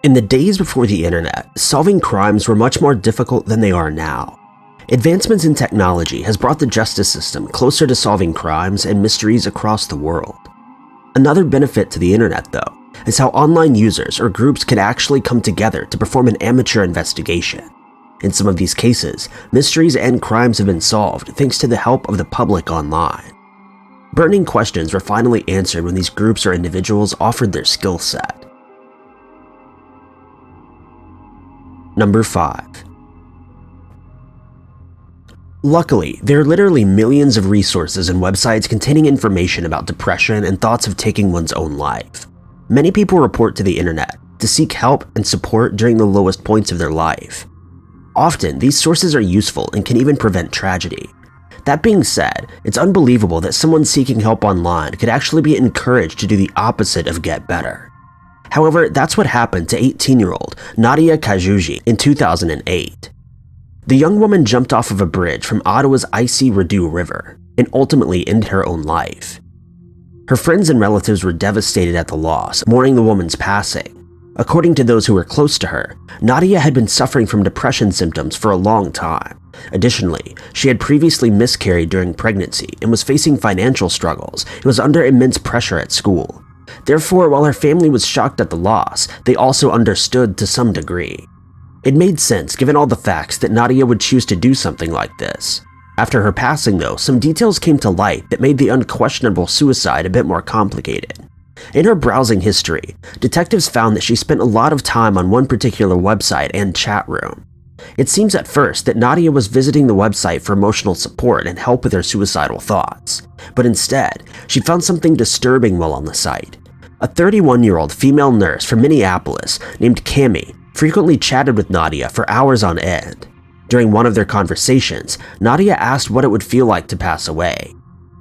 In the days before the internet, solving crimes were much more difficult than they are now. Advancements in technology has brought the justice system closer to solving crimes and mysteries across the world. Another benefit to the internet, though, is how online users or groups can actually come together to perform an amateur investigation. In some of these cases, mysteries and crimes have been solved thanks to the help of the public online. Burning questions were finally answered when these groups or individuals offered their skill set. Number 5. Luckily, there are literally millions of resources and websites containing information about depression and thoughts of taking one's own life. Many people report to the internet to seek help and support during the lowest points of their life. Often, these sources are useful and can even prevent tragedy. That being said, it's unbelievable that someone seeking help online could actually be encouraged to do the opposite of get better. However, that's what happened to 18-year-old Nadia Kajouji in 2008. The young woman jumped off of a bridge from Ottawa's icy Rideau River and ultimately ended her own life. Her friends and relatives were devastated at the loss, mourning the woman's passing. According to those who were close to her, Nadia had been suffering from depression symptoms for a long time. Additionally, she had previously miscarried during pregnancy and was facing financial struggles and was under immense pressure at school. Therefore, while her family was shocked at the loss, they also understood to some degree. It made sense given all the facts that Nadia would choose to do something like this. After her passing, though, some details came to light that made the unquestionable suicide a bit more complicated. In her browsing history, detectives found that she spent a lot of time on one particular website and chat room. It seems at first that Nadia was visiting the website for emotional support and help with her suicidal thoughts, but instead, she found something disturbing while on the site. A 31-year-old female nurse from Minneapolis named Cami frequently chatted with Nadia for hours on end. During one of their conversations, Nadia asked what it would feel like to pass away.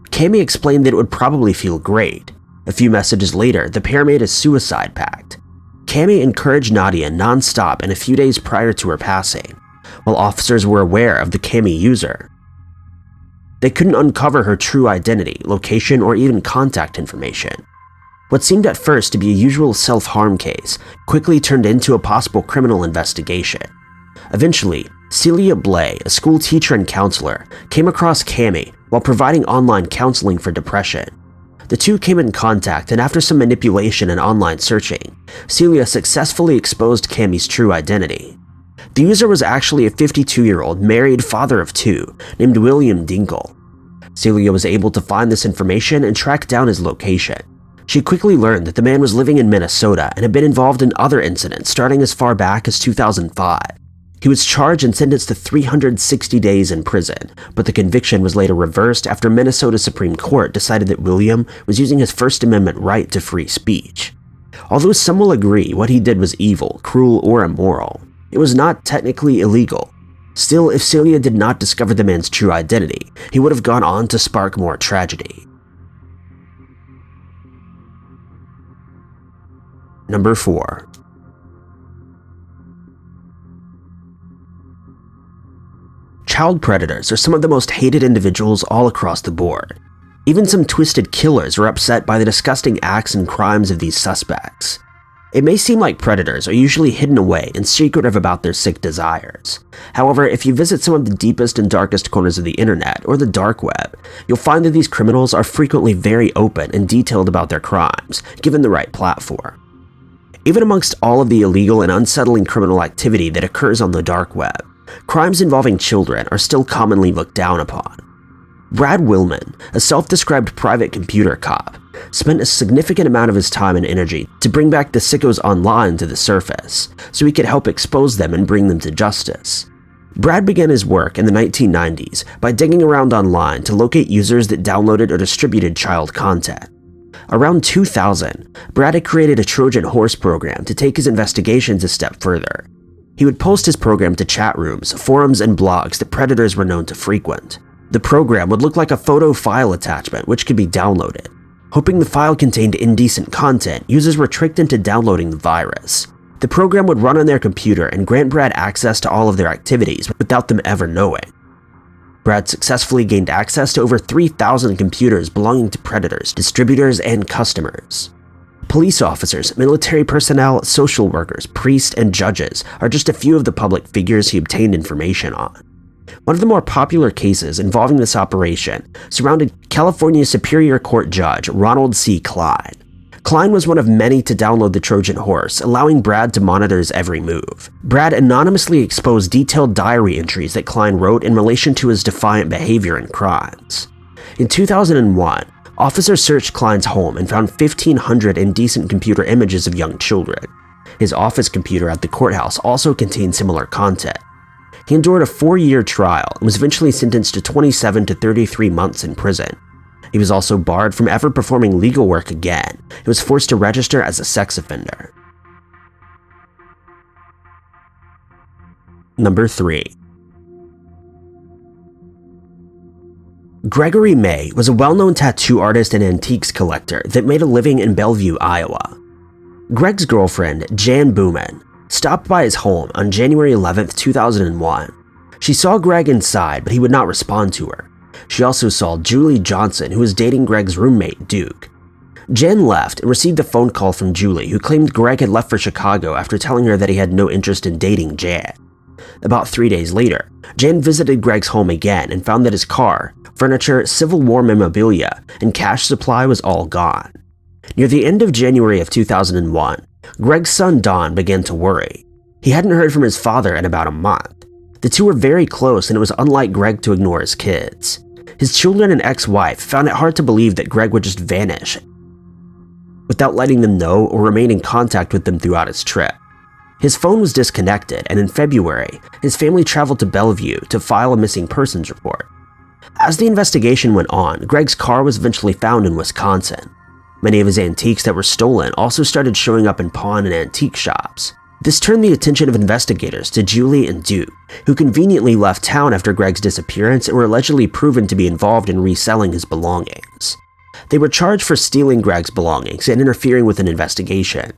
Cami explained that it would probably feel great. A few messages later, the pair made a suicide pact. Cami encouraged Nadia non-stop in a few days prior to her passing. While officers were aware of the Cami user, they couldn't uncover her true identity, location, or even contact information. What seemed at first to be a usual self-harm case quickly turned into a possible criminal investigation. Eventually, Celia Blay, a school teacher and counselor, came across Cami while providing online counseling for depression. The two came in contact, and after some manipulation and online searching, Celia successfully exposed Cami's true identity. The user was actually a 52-year-old married father of two named William Dinkle. Celia was able to find this information and track down his location. She quickly learned that the man was living in Minnesota and had been involved in other incidents starting as far back as 2005. He was charged and sentenced to 360 days in prison, but the conviction was later reversed after Minnesota Supreme Court decided that William was using his First Amendment right to free speech. Although some will agree what he did was evil, cruel, or immoral, it was not technically illegal. Still, if Celia did not discover the man's true identity, he would have gone on to spark more tragedy. Number 4. Child predators are some of the most hated individuals all across the board. Even some twisted killers are upset by the disgusting acts and crimes of these suspects. It may seem like predators are usually hidden away and secretive about their sick desires. However, if you visit some of the deepest and darkest corners of the internet or the dark web, you'll find that these criminals are frequently very open and detailed about their crimes, given the right platform. Even amongst all of the illegal and unsettling criminal activity that occurs on the dark web, crimes involving children are still commonly looked down upon. Brad Willman, a self-described private computer cop, spent a significant amount of his time and energy to bring back the sickos online to the surface, so he could help expose them and bring them to justice. Brad began his work in the 1990s by digging around online to locate users that downloaded or distributed child content. Around 2000, Brad had created a Trojan horse program to take his investigations a step further. He would post his program to chat rooms, forums, and blogs that predators were known to frequent. The program would look like a photo file attachment which could be downloaded. Hoping the file contained indecent content, users were tricked into downloading the virus. The program would run on their computer and grant Brad access to all of their activities without them ever knowing. Brad successfully gained access to over 3,000 computers belonging to predators, distributors, and customers. Police officers, military personnel, social workers, priests, and judges are just a few of the public figures he obtained information on. One of the more popular cases involving this operation surrounded California Superior Court Judge Ronald C. Klein. Klein was one of many to download the Trojan horse, allowing Brad to monitor his every move. Brad anonymously exposed detailed diary entries that Klein wrote in relation to his defiant behavior and crimes. In 2001, officers searched Klein's home and found 1,500 indecent computer images of young children. His office computer at the courthouse also contained similar content. He endured a 4-year trial and was eventually sentenced to 27 to 33 months in prison. He was also barred from ever performing legal work again and was forced to register as a sex offender. Number 3. Gregory May was a well-known tattoo artist and antiques collector that made a living in Bellevue, Iowa. Greg's girlfriend, Jan Booman, stopped by his home on January 11, 2001. She saw Greg inside, but he would not respond to her. She also saw Julie Johnson, who was dating Greg's roommate, Duke. Jan left and received a phone call from Julie, who claimed Greg had left for Chicago after telling her that he had no interest in dating Jan. About 3 days later, Jan visited Greg's home again and found that his car, furniture, Civil War memorabilia, and cash supply was all gone. Near the end of January of 2001, Greg's son Don began to worry. He hadn't heard from his father in about a month. The two were very close, and it was unlike Greg to ignore his kids. His children and ex-wife found it hard to believe that Greg would just vanish without letting them know or remain in contact with them throughout his trip. His phone was disconnected, and in February, his family traveled to Bellevue to file a missing persons report. As the investigation went on, Greg's car was eventually found in Wisconsin. Many of his antiques that were stolen also started showing up in pawn and antique shops. This turned the attention of investigators to Julie and Duke, who conveniently left town after Greg's disappearance and were allegedly proven to be involved in reselling his belongings. They were charged for stealing Greg's belongings and interfering with an investigation.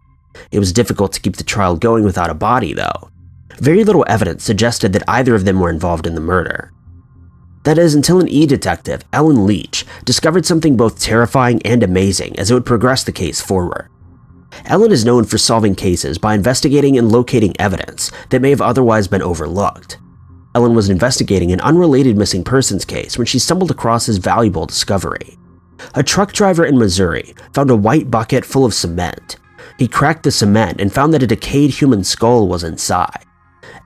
It was difficult to keep the trial going without a body, though. Very little evidence suggested that either of them were involved in the murder. That is, until an E-detective, Ellen Leach, discovered something both terrifying and amazing as it would progress the case forward. Ellen is known for solving cases by investigating and locating evidence that may have otherwise been overlooked. Ellen was investigating an unrelated missing persons case when she stumbled across his valuable discovery. A truck driver in Missouri found a white bucket full of cement. He cracked the cement and found that a decayed human skull was inside.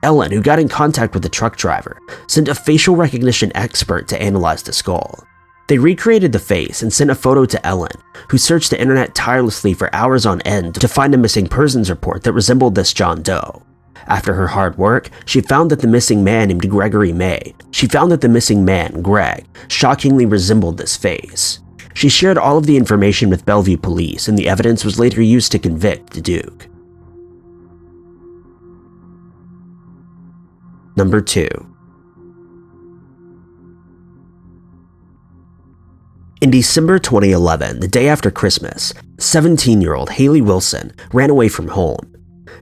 Ellen, who got in contact with the truck driver, sent a facial recognition expert to analyze the skull. They recreated the face and sent a photo to Ellen, who searched the internet tirelessly for hours on end to find a missing persons report that resembled this John Doe. After her hard work, she found that the missing man named Gregory May. She found that the missing man, Greg, shockingly resembled this face. She shared all of the information with Bellevue police, and the evidence was later used to convict Duke. Number 2. In December 2011, the day after Christmas, 17-year-old Hailey Wilson ran away from home.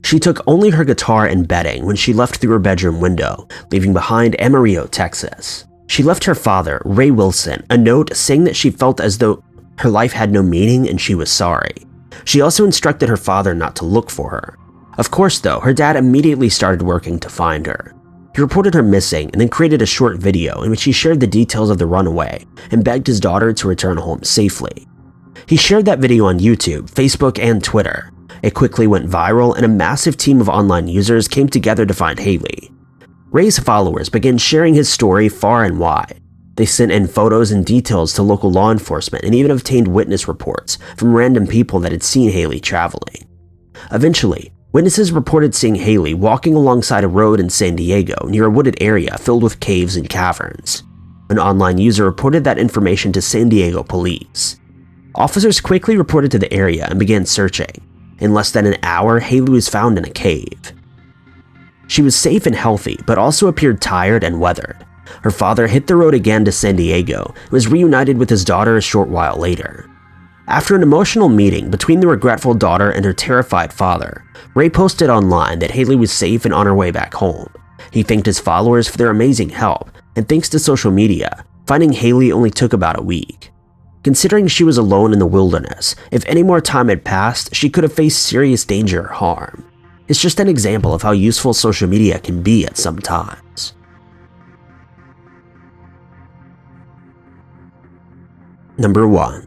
She took only her guitar and bedding when she left through her bedroom window, leaving behind Amarillo, Texas. She left her father, Ray Wilson, a note saying that she felt as though her life had no meaning and she was sorry. She also instructed her father not to look for her. Of course, though, her dad immediately started working to find her. He reported her missing and then created a short video in which he shared the details of the runaway and begged his daughter to return home safely. He shared that video on YouTube, Facebook, and Twitter. It quickly went viral, and a massive team of online users came together to find Hailey. Ray's followers began sharing his story far and wide. They sent in photos and details to local law enforcement and even obtained witness reports from random people that had seen Hailey traveling. Eventually, witnesses reported seeing Hailey walking alongside a road in San Diego near a wooded area filled with caves and caverns. An online user reported that information to San Diego police. Officers quickly reported to the area and began searching. In less than an hour, Hailey was found in a cave. She was safe and healthy, but also appeared tired and weathered. Her father hit the road again to San Diego and was reunited with his daughter a short while later. After an emotional meeting between the regretful daughter and her terrified father, Ray posted online that Hailey was safe and on her way back home. He thanked his followers for their amazing help, and thanks to social media, finding Hailey only took about a week. Considering she was alone in the wilderness, if any more time had passed, she could have faced serious danger or harm. It's just an example of how useful social media can be at some times. Number 1.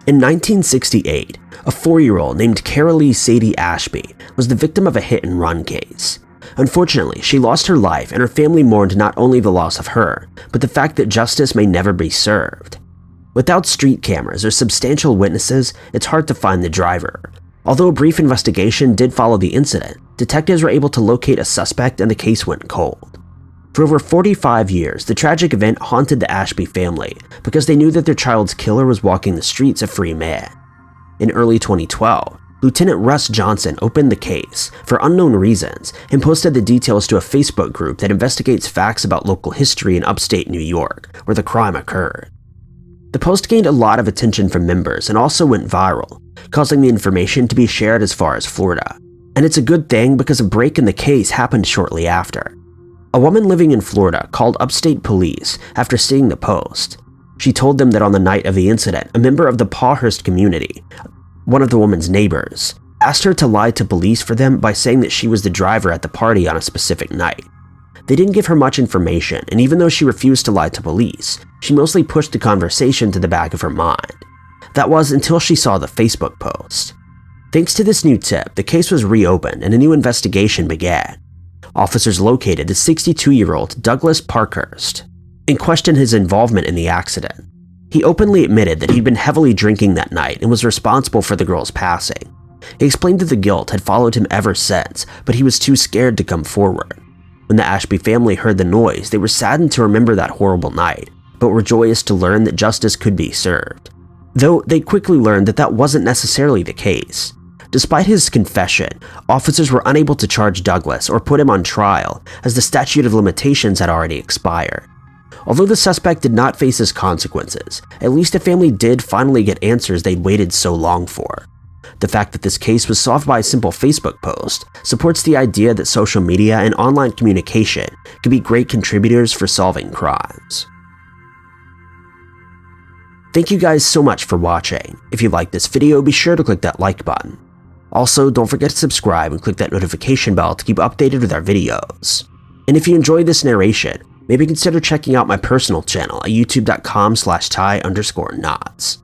In 1968, a 4-year-old named Cara Lee Ashby was the victim of a hit-and-run case. Unfortunately, she lost her life and her family mourned not only the loss of her, but the fact that justice may never be served. Without street cameras or substantial witnesses, it's hard to find the driver. Although a brief investigation did follow the incident, detectives were able to locate a suspect and the case went cold. For over 45 years, the tragic event haunted the Ashby family because they knew that their child's killer was walking the streets a free man. In early 2012, Lieutenant Russ Johnson opened the case for unknown reasons and posted the details to a Facebook group that investigates facts about local history in upstate New York, where the crime occurred. The post gained a lot of attention from members and also went viral, causing the information to be shared as far as Florida. And it's a good thing because a break in the case happened shortly after. A woman living in Florida called upstate police after seeing the post. She told them that on the night of the incident, a member of the Pawhurst community, one of the woman's neighbors, asked her to lie to police for them by saying that she was the driver at the party on a specific night. They didn't give her much information, and even though she refused to lie to police, she mostly pushed the conversation to the back of her mind. That was until she saw the Facebook post. Thanks to this new tip, the case was reopened and a new investigation began. Officers located the 62-year-old Douglas Parkhurst and questioned his involvement in the accident. He openly admitted that he'd been heavily drinking that night and was responsible for the girl's passing. He explained that the guilt had followed him ever since, but he was too scared to come forward. When the Ashby family heard the noise, they were saddened to remember that horrible night, but were joyous to learn that justice could be served. Though they quickly learned that that wasn't necessarily the case. Despite his confession, officers were unable to charge Douglas or put him on trial, as the statute of limitations had already expired. Although the suspect did not face his consequences, at least the family did finally get answers they'd waited so long for. The fact that this case was solved by a simple Facebook post supports the idea that social media and online communication can be great contributors for solving crimes. Thank you guys so much for watching. If you liked this video, be sure to click that like button. Also, don't forget to subscribe and click that notification bell to keep updated with our videos. And if you enjoyed this narration, maybe consider checking out my personal channel at youtube.com/ty_knots.